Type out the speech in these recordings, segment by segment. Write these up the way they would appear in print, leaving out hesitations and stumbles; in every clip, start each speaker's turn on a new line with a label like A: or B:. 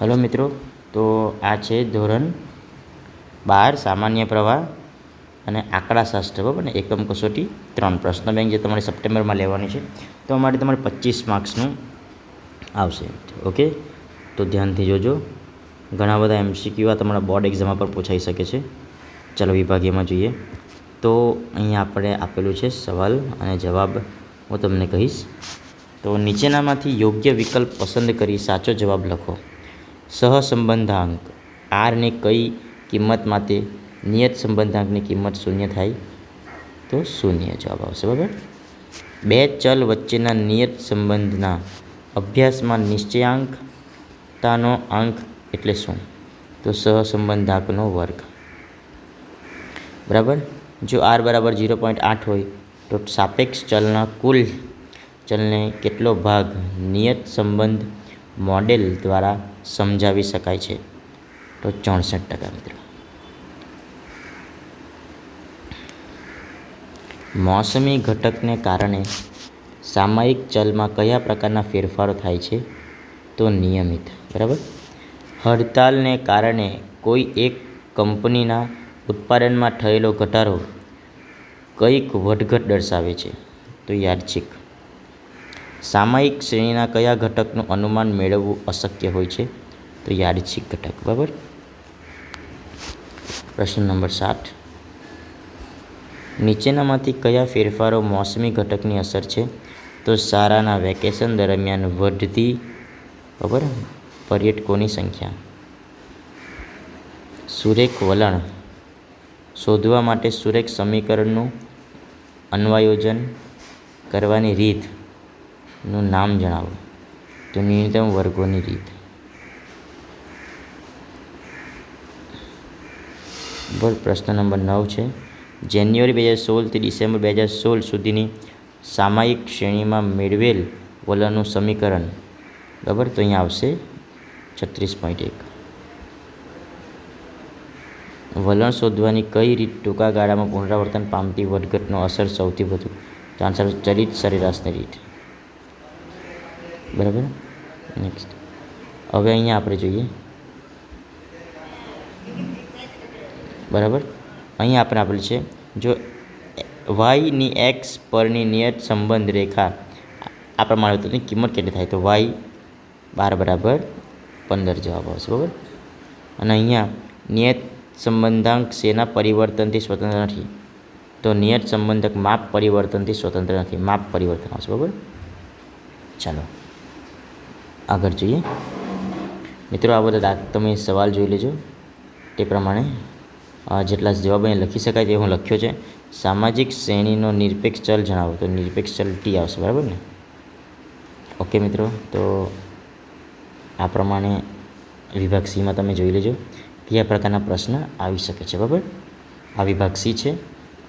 A: Hello મિત્રો, તો આ છે ધોરણ 12 સામાન્ય પ્રવાહ અને આંકડાશાસ્ત્ર, બરાબર ને, એકમ કસોટી 3 પ્રશ્ન બેંક જે તમારે સપ્ટેમ્બરમાં લેવાની છે. તો અમારે તમારે 25 માર્ક્સનું આવશે. ઓકે, તો ધ્યાનથી જોજો. ઘણા બધા MCQ આ તમારા બોર્ડ એક્ઝામ પર પૂછાઈ શકે છે. ચાલો વિભાગીયમાં જોઈએ. તો અહીંયા આપણે આપેલું છે સવાલ અને જવાબ હું તમને કહીશ. તો નીચેનામાંથી યોગ્ય વિકલ્પ પસંદ કરી સાચો જવાબ લખો. સહસંબંધાંક આરની કઈ કિંમત માટે નિયત સંબંધાંકની કિંમત શૂન્ય થાય? તો શૂન્ય જવાબ આવશે. બરાબર. બે ચલ વચ્ચેના નિયત સંબંધના અભ્યાસમાં નિશ્ચયાંકતાનો આંક એટલે શું? તો સહસંબંધાંકનો વર્ગ. બરાબર. જો r બરાબર 0.8 હોય તો સાપેક્ષ ચલના કુલ ચલને કેટલો ભાગ નિયત સંબંધ મોડેલ દ્વારા સમજાવી શકાય છે? તો 64%. મિત્રો, મોસમી ઘટકને કારણે સામયિક ચલમાં કયા પ્રકારના ફેરફારો થાય છે? તો નિયમિત. બરાબર. હડતાલને કારણે કોઈ એક કંપનીના ઉત્પાદનમાં થયેલો ઘટાડો કઈક વધઘટ દર્શાવે છે? તો યાદચ્છિક. સામયિક શ્રેણીના કયા ઘટકનું અનુમાન મેળવવું અશક્ય હોય છે? તો યાદચ્છિક ઘટક. બરાબર. પ્રશ્ન નંબર 7. નીચેનામાંથી કયા ફેરફારો મોસમી ઘટકની અસર છે? તો શાળાના વેકેશન દરમિયાન વધતી, બરાબર, પર્યટકોની સંખ્યા. સુરેખ વલણ શોધવા માટે સુરેખ સમીકરણનું અન્વયોજન કરવાની રીતનું નામ જણાવો. તો ન્યૂનતમ વર્ગોની રીત. પ્રશ્ન નંબર 9 છે. જાન્યુઆરી 2016 થી ડિસેમ્બર 2016 સુધીની સામયિક શ્રેણીમાં મેળવેલ વલણનું સમીકરણ. બરાબર. તો અહીંયા આવશે 36.1. વલણ શોધવાની કઈ રીત ટૂંકા ગાળામાં પુનરાવર્તન પામતી વધઘટનો અસર સૌથી વધુ? તો આન્સર ચલિત સરેરાશની રીત. બરાબર. નેક્સ્ટ. હવે અહીંયા આપણે જોઈએ. બરાબર. અહીંયા આપણે આપેલું છે, જો વાયની એક્સ પરની નિયત સંબંધ રેખા આ પ્રમાણે તો તેની કિંમત કેટલી થાય? તો y12 બરાબર 15 જવાબ આવશે. બરાબર. અને અહીંયા નિયત સંબંધાંક શેના પરિવર્તનથી સ્વતંત્ર નથી? તો નિયત સંબંધક માપ પરિવર્તનથી સ્વતંત્ર નથી. માપ પરિવર્તન આવશે. બરાબર. ચાલો આગળ જોઈએ. મિત્રો, આ બધા તમે સવાલ જોઈ લેજો. તે પ્રમાણે જેટલા જવાબ અહીં લખી શકાય તે હું લખ્યો છે. સામાજિક શ્રેણીનો નિરપેક્ષ ચલ જણાવો. તો નિરપેક્ષ ચલ t આવશે. બરાબર ને. ઓકે મિત્રો, તો આ પ્રમાણે વિભાગ સીમાં તમે જોઈ લેજો કયા પ્રકારના પ્રશ્ન આવી શકે છે. બરાબર. આ વિભાગ સી છે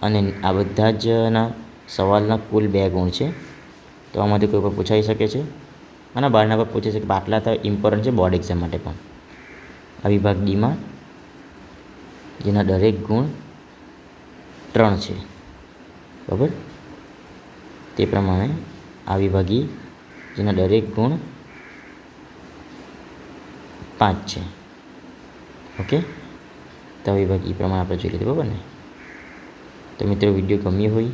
A: અને આ બધા જના સવાલના કુલ 2 ગુણ છે. તો આમાંથી કોઈ પણ પૂછાઈ શકે છે અને બહારના પર પૂછી શકે. આટલા તો ઇમ્પોર્ટન્ટ છે બોર્ડ એક્ઝામ માટે પણ. આ વિભાગ ડીમાં જેના દરેક ગુણ 3 છે. બરાબર. તે પ્રમાણે આ વિભાગી જેના દરેક ગુણ 5 છે. ઓકે, તો આ વિભાગ એ પ્રમાણે આપણે જોઈ લીધું. બરાબર ને. તો મિત્રો, વિડીયો ગમ્યો હોય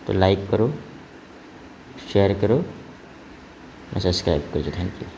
A: તો લાઈક કરો, શેર કરો અને સબસ્ક્રાઈબ કરજો. Thank you.